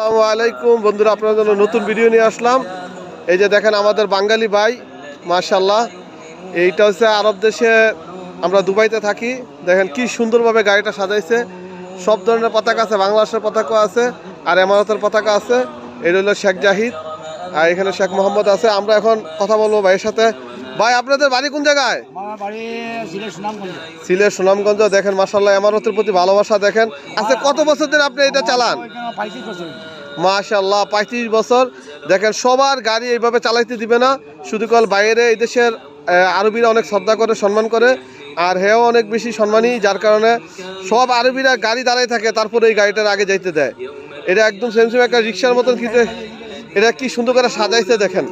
আসসালামু আলাইকুম বন্ধুরা, আপনাদের জন্য নতুন ভিডিও নিয়ে আসলাম। এই যে দেখেন আমাদের বাঙালি ভাই, মাশাআল্লাহ। এইটা হচ্ছে আরব দেশে, আমরা দুবাইতে থাকি। দেখেন কি সুন্দরভাবে গাড়িটা সাজাইছে। সব ধরনের পতাকা আছে, বাংলাদেশের পতাকা আছে আর এমারতের পতাকা আছে। এটা হলো শেখ জাহিদ আর এখানে শেখ মোহাম্মদ আছে। আমরা এখন কথা বলবো ভাইয়ের সাথে। ভাই, আপনাদের বাড়ি কোন জায়গায়? সিলেট সুনামগঞ্জ। দেখেন মাশাআল্লাহ, এমারতের প্রতি ভালোবাসা দেখেন। আচ্ছা, কত বছর ধরে আপনি এটা চালান? মাশাআল্লাহ, 35 বছর। দেখেন সবার গাড়ি এইভাবে চালাইতে দিবে না, শুধু কল বাইরে। এই দেশের আরবিরা অনেক শ্রদ্ধা করে, সম্মান করে, আর হেও অনেক বেশি সম্মানী, যার কারণে সব আরবিরা গাড়ি দাঁড়াই থাকে, তারপরে এই গাড়িটার আগে যাইতে দেয়। এটা একদম সেম একটা রিক্সার মতন, কিন্তু এটা কি সুন্দর করে সাজাইছে দেখেন,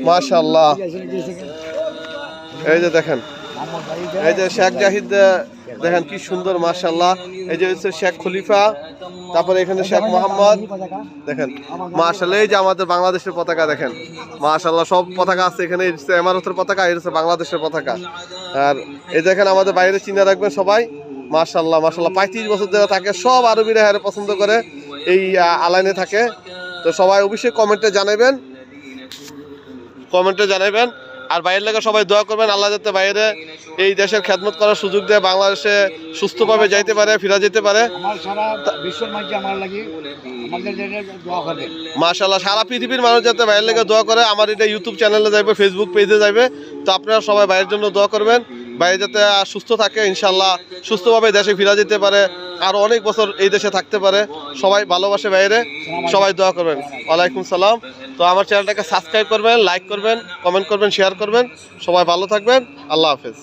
মাশাআল্লাহ। এই যে দেখেন, এই যে শেখ জাহিদ, দেখেন কি সুন্দর, মাশাআল্লাহ। এই যে হচ্ছে শেখ খলিফা, তারপরে এখানে শেখ মোহাম্মদ, দেখেন মাশাআল্লাহ। এই যে আমাদের বাংলাদেশের পতাকা দেখেন, মাশাআল্লাহ। সব পতাকা আছে এখানে, এমারতের পতাকা, এই হচ্ছে বাংলাদেশের পতাকা। আর এই দেখেন আমাদের বাইরে চিন্তা রাখবেন সবাই, মাশাআল্লাহ মাশাআল্লাহ। 35 বছর ধরে থাকে, সব আরবিরা হারে পছন্দ করে, এই আলাইনে থাকে। তো সবাই অবশ্যই কমেন্টে জানাবেন। আর বাইরের লেগে সবাই দোয়া করবেন, আল্লাহ যাতে বাইরে এই দেশের খেদমত করার সুযোগ দেয়, বাংলাদেশে সুস্থভাবে যাইতে পারে, ফিরা যেতে পারে। মাশাআল্লাহ, সারা পৃথিবীর মানুষ যাতে বাইরের লেগে দোয়া করে। আমার এটা ইউটিউব চ্যানেলে যাবে, ফেসবুক পেজে যাবে। তো আপনারা সবাই বাইরের জন্য দোয়া করবেন, বাইরে যাতে সুস্থ থাকে, ইনশাআল্লাহ সুস্থভাবে দেশে ফিরা যেতে পারে, আর অনেক বছর এই দেশে থাকতে পারে। সবাই ভালোবাসে বাইরে, সবাই দোয়া করবেন। ওয়ালাইকুম সালাম। তো আমার চ্যানেলটাকে সাবস্ক্রাইব করবেন, লাইক করবেন, কমেন্ট করবেন, শেয়ার করবেন। সবাই ভালো থাকবেন। আল্লাহ হাফেজ।